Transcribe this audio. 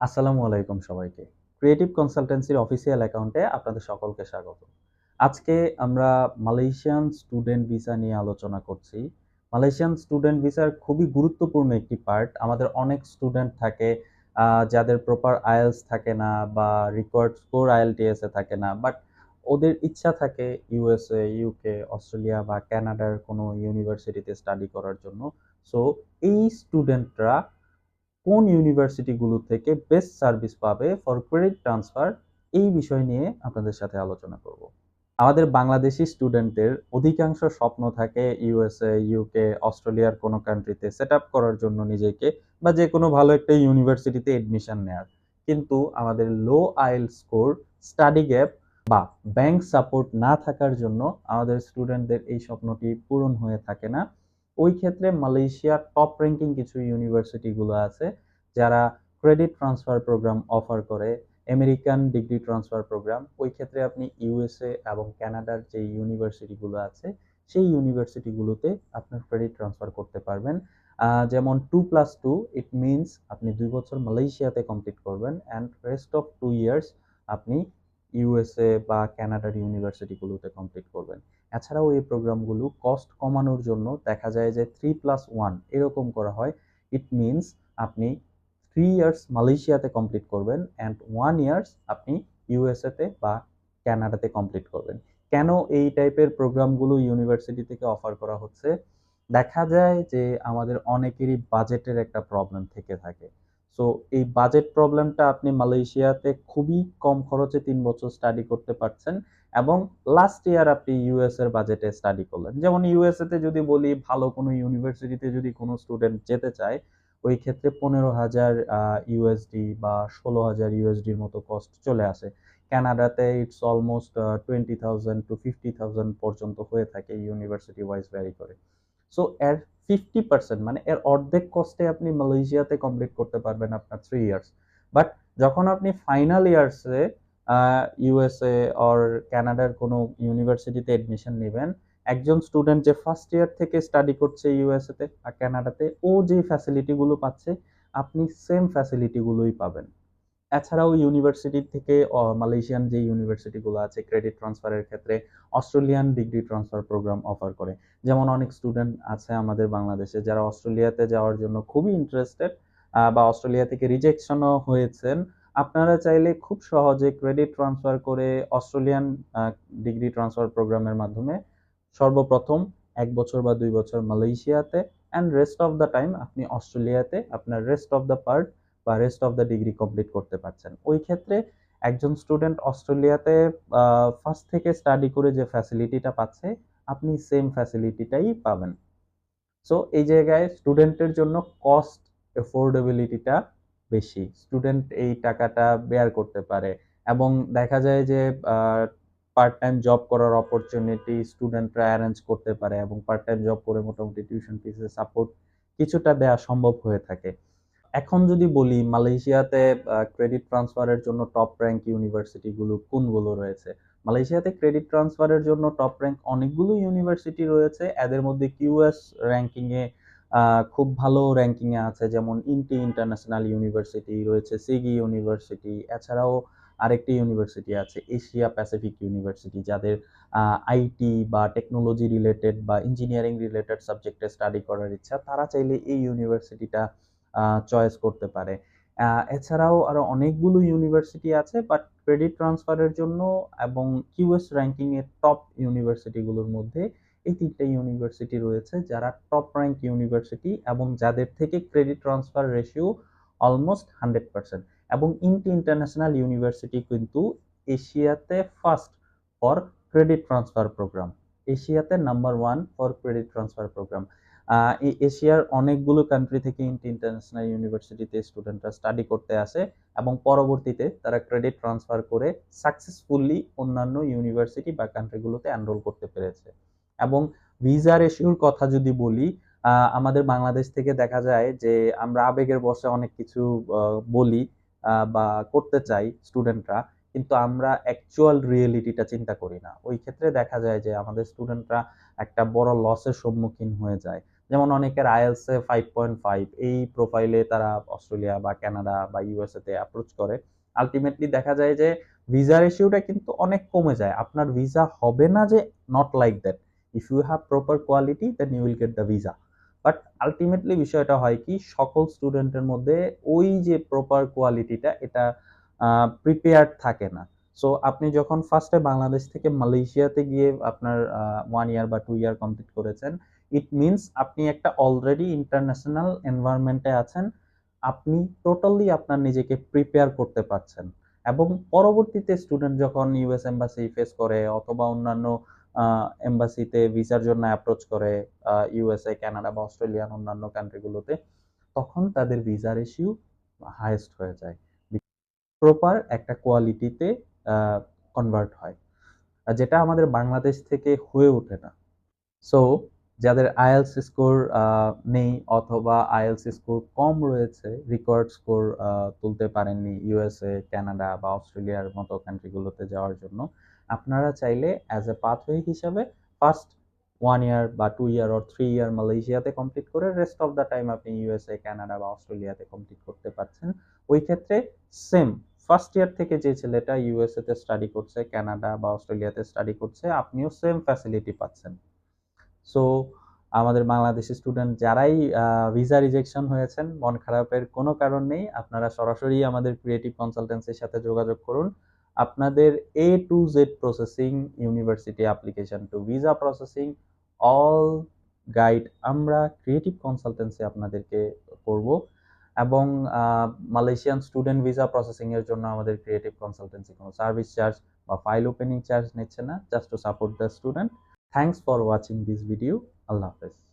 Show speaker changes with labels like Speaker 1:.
Speaker 1: আসসালামু আলাইকুম সবাইকে। ক্রিয়েটিভ কনসালটেন্সির অফিসিয়াল অ্যাকাউন্টে আপনাদের সকলকে স্বাগত। আজকে আমরা মালয়েশিয়ান স্টুডেন্ট ভিসা নিয়ে আলোচনা করছি। মালয়েশিয়ান স্টুডেন্ট ভিসার খুবই গুরুত্বপূর্ণ একটি পার্ট। আমাদের অনেক স্টুডেন্ট থাকে যাদের প্রপার আইএলটিএস থাকে না বা রিকোয়ার্ড স্কোর আইএলটিএস এ থাকে না। বাট ওদের ইচ্ছা থাকে ইউএসএ, ইউকে, অস্ট্রেলিয়া বা কানাডার কোনো ইউনিভার্সিটিতে স্টাডি করার জন্য। সো এই স্টুডেন্টরা কোন ইউনিভার্সিটিগুলো থেকে বেস্ট সার্ভিস পাবে ফর ক্রেডিট ট্রান্সফার, এই বিষয় নিয়ে আপনাদের সাথে আলোচনা করব। আমাদের বাংলাদেশি স্টুডেন্টদের অধিকাংশ স্বপ্ন থাকে ইউএসএ, ইউকে, অস্ট্রেলিয়ার কোনো কান্ট্রিতে সেট আপ করার জন্য নিজেকে, বা যে কোনো ভালো একটা ইউনিভার্সিটিতে এডমিশন নেয়ার। কিন্তু আমাদের লো আইএল স্কোর, স্টাডি গ্যাপ বা ব্যাংক সাপোর্ট না থাকার জন্য আমাদের স্টুডেন্টদের এই স্বপ্নটি পূরণ হয়ে থাকে না। ওই ক্ষেত্রে মালয়েশিয়ার টপ র্যাঙ্কিং কিছু ইউনিভার্সিটিগুলো আছে যারা ক্রেডিট ট্রান্সফার প্রোগ্রাম অফার করে, আমেরিকান ডিগ্রি ট্রান্সফার প্রোগ্রাম। ওই ক্ষেত্রে আপনি ইউএসএ এবং কানাডার যে ইউনিভার্সিটিগুলো আছে সেই ইউনিভার্সিটিগুলোতে আপনার ক্রেডিট ট্রান্সফার করতে পারবেন। যেমন 2+2 ইট মিনস আপনি 2 বছর মালয়েশিয়াতে কমপ্লিট করবেন অ্যান্ড রেস্ট অফ 2 ইয়ার্স আপনি ইউএসএ বা কানাডার ইউনিভার্সিটিগুলোতে কমপ্লিট করবেন। এছাড়াও এই প্রোগ্রামগুলো কস্ট কমানোর জন্য দেখা যায় যে 3+1 এরকম করা হয়। ইট মিনস আপনি 3 ইয়ার্স মালয়েশিয়াতে কমপ্লিট করবেন অ্যান্ড 1 ইয়ার্স আপনি ইউএসএতে বা কানাডাতে কমপ্লিট করবেন। কেন এই টাইপের প্রোগ্রামগুলো ইউনিভার্সিটি থেকে অফার করা হচ্ছে? দেখা যায় যে আমাদের অনেকেরই বাজেটের একটা প্রবলেম থেকে থাকে। সো এই বাজেট প্রবলেমটা আপনি মালয়েশিয়াতে খুবই কম খরচে 3 বছর স্টাডি করতে পারছেন এবং লাস্ট ইয়ার আপনি ইউএস এর বাজেটে স্টাডি করলেন। যেমন ইউএসএ তে যদি বলি, ভালো কোনো ইউনিভার্সিটিতে যদি কোনো স্টুডেন্ট যেতে চায়, ওই ক্ষেত্রে 15,000 ইউএসডি বা 16,000 ইউএসডির মতো কস্ট চলে আসে। কানাডাতে ইটস অলমোস্ট 20,000 টু 50,000 পর্যন্ত হয়ে থাকে, ইউনিভার্সিটি ওয়াইজ ভ্যারি করে। সো এর 50% মানে এর অর্ধেক কস্টে আপনি মালয়েশিয়াতে কমপ্লিট করতে পারবেন আপনার 3 ইয়ার্স। বাট যখন আপনি ফাইনাল ইয়ার্সে ইউএসএ অর কানাডার কোনো ইউনিভার্সিটিতে এডমিশন নেবেন, একজন স্টুডেন্ট যে ফার্স্ট ইয়ার থেকে স্টাডি করছে ইউএসএ তে আর কানাডাতে, ও যে ফ্যাসিলিটিগুলো পাচ্ছে আপনি সেম ফ্যাসিলিটিগুলোই পাবেন। এছাড়াও ইউনিভার্সিটি থেকে মালয়েশিয়ান যে ইউনিভার্সিটিগুলো আছে ক্রেডিট ট্রান্সফারের ক্ষেত্রে Australian degree transfer programme offer করে। যেমন অনেক স্টুডেন্ট আছে আমাদের বাংলাদেশে যারা অস্ট্রেলিয়াতে যাওয়ার জন্য খুবই ইন্টারেস্টেড বা অস্ট্রেলিয়া থেকে রিজেকশনও হয়েছেন। আপনারা চাইলে খুব সহজে ক্রেডিট ট্রান্সফার করে অস্ট্রেলিয়ান ডিগ্রি ট্রান্সফার প্রোগ্রামের মাধ্যমে সর্বপ্রথম 1 বছর বা 2 বছর মালয়েশিয়াতে and rest of the time আপনি অস্ট্রেলিয়াতে আপনার রেস্ট অফ দ্য পার্ট বা rest of the degree complete করতে পারছেন। ওই ক্ষেত্রে একজন স্টুডেন্ট অস্ট্রেলিয়াতে ফার্স্ট থেকে স্টাডি করে যে ফ্যাসিলিটিটা পাচ্ছে, আপনি সেম ফ্যাসিলিটিটাই পাবেন। সো এই জায়গায় স্টুডেন্টের জন্য কস্ট এফোর্ডেবিলিটিটা বেশি। স্টুডেন্ট এই টাকাটা বেয়ার করতে পারে এবং দেখা যায় যে পার্ট টাইম জব করার অপরচুনিটি স্টুডেন্টরা অ্যারেঞ্জ করতে পারে এবং পার্ট টাইম জব করে মোটামুটি টিউশন ফিসের সাপোর্ট কিছুটা দেয়া সম্ভব হয়ে থাকে। এখন যদি বলি মালয়েশিয়াতে ক্রেডিট ট্রান্সফারের জন্য টপ র্যাঙ্ক ইউনিভার্সিটি গুলো কোনগুলো রয়েছে? মালয়েশিয়াতে ক্রেডিট ট্রান্সফারের জন্য টপ র্যাঙ্ক অনেকগুলো ইউনিভার্সিটি রয়েছে। এদের মধ্যে কিউএস র্যাঙ্কিং এ খুব ভালো র্যাঙ্কিং এ আছে, যেমন ইন্টি ইন্টারন্যাশনাল ইউনিভার্সিটি রয়েছে, সিগি ইউনিভার্সিটি। এছাড়াও আরেকটি ইউনিভার্সিটি আছে এশিয়া প্যাসিফিক ইউনিভার্সিটি, যাদের আইটি বা টেকনোলজি রিলেটেড বা ইঞ্জিনিয়ারিং রিলেটেড সাবজেক্টে স্টাডি করার ইচ্ছা, তারা চাইলে এই ইউনিভার্সিটিটা চয়েস করতে পারে। এছাড়াও আরো অনেকগুলো ইউনিভার্সিটি আছে, বাট ক্রেডিট ট্রান্সফারের জন্য এবং কিউএস র্যাঙ্কিং এর টপ ইউনিভার্সিটি গুলোর মধ্যে এই 3টে ইউনিভার্সিটি রয়েছে যারা টপ র্যাঙ্ক ইউনিভার্সিটি এবং যাদের থেকে ক্রেডিট ট্রান্সফার রেশিও অলমোস্ট 100%। এবং ইন্টি ইন্টারন্যাশনাল ইউনিভার্সিটি কিন্তু এশিয়াতে first for credit transfer programme, এশিয়াতে number 1 for credit transfer programme. এশিয়ার অনেকগুলো কান্ট্রি থেকে ইন্টারন্যাশনাল ইউনিভার্সিটিতে স্টুডেন্টরা স্টাডি করতে আসে এবং পরবর্তীতে তারা ক্রেডিট ট্রান্সফার করে সাকসেসফুলি অন্যান্য ইউনিভার্সিটি বা কান্ট্রিগুলোতে এনরোল করতে পেরেছে। এবং ভিসা রেশিওর কথা যদি বলি, আমাদের বাংলাদেশ থেকে দেখা যায় যে আমরা আবেগের বশে অনেক কিছু বলি বা করতে চাই স্টুডেন্টরা, কিন্তু আমরা অ্যাকচুয়াল রিয়েলিটিটা চিন্তা করি না। ওই ক্ষেত্রে দেখা যায় যে আমাদের স্টুডেন্টরা একটা বড় লসের সম্মুখীন হয়ে যায়। যেমন অনেকের IELTS এ 5.5, এই প্রোফাইলে তারা অস্ট্রেলিয়া বা কানাডা বা USA তে অ্যাপ্রোচ করে। আল্টিমেটলি দেখা যায় যে ভিসার ইস্যুটা কিন্তু অনেক কমে যায়। আপনার ভিসা হবে না যে, not like that. If you have proper quality then you will get the visa. But ultimately বিষয়টা হয় কি, সকল স্টুডেন্টের মধ্যে ওই যে প্রপার কোয়ালিটিটা এটা প্রিপেয়ার্ড থাকে না। সো আপনি যখন ফার্স্টে বাংলাদেশ থেকে মালয়েশিয়াতে গিয়ে আপনার 1 ইয়ার বা 2 ইয়ার কমপ্লিট করেছেন, ইট মিনস আপনি একটা অলরেডি ইন্টারন্যাশনাল এনভায়রনমেন্টে আছেন। আপনি টোটালি আপনার নিজেকে প্রিপেয়ার করতে পারছেন। এবং পরবর্তীতে স্টুডেন্ট যখন ইউএস এম্বাসি ফেস করে অথবা অন্যান্য এম্বাসিতে ভিসার জন্য অ্যাপ্রোচ করে, ইউএসএ, কানাডা বা অস্ট্রেলিয়ান অন্যান্য কান্ট্রিগুলোতে, তখন তাদের ভিসার ইস্যু হাইয়েস্ট হয়ে যায়। প্রপার একটা কোয়ালিটিতে কনভার্ট হয়। যেটা আমাদের বাংলাদেশ থেকে হয়ে ওঠে না। সো যাদের IELTS স্কোর নেই অথবা IELTS স্কোর কম রয়েছে, রিকোয়ার্ড স্কোর তুলতে পারেননি USA, কানাডা বা অস্ট্রেলিয়ার মতো কান্ট্রিগুলোতে যাওয়ার জন্য, আপনারা চাইলে অ্যাজ এ পাথওয়ে হিসাবে ফার্স্ট 1 ইয়ার বা 2 ইয়ার অর 3 ইয়ার মালয়েশিয়াতে কমপ্লিট করে রেস্ট অফ দ্য টাইম আপনি USA, কানাডা বা অস্ট্রেলিয়াতে কমপ্লিট করতে পারছেন। ওই ক্ষেত্রে সেম ফার্স্ট ইয়ার থেকে যে ছেলেটা USA তে স্টাডি করছে, কানাডা বা অস্ট্রেলিয়াতে স্টাডি করছে, আপনিও সেম ফ্যাসিলিটি পাচ্ছেন। সো আমাদের বাংলাদেশি স্টুডেন্ট যারাই ভিসা রিজেকশন হয়েছেন, মন খারাপের কোনো কারণ নেই। আপনারা সরাসরি আমাদের ক্রিয়েটিভ কনসালটেন্সির সাথে যোগাযোগ করুন। আপনাদের A to Z processing, university application to visa processing, all guide আমরা ক্রিয়েটিভ কনসালটেন্সি আপনাদেরকে করব। এবং মালয়েশিয়ান স্টুডেন্ট ভিসা প্রসেসিং এর জন্য আমাদের ক্রিয়েটিভ কনসালটেন্সি কোনো সার্ভিস চার্জ বা ফাইল ওপেনিং চার্জ নিচ্ছে না, just to support the student. Thanks for watching this video. Allah Hafiz.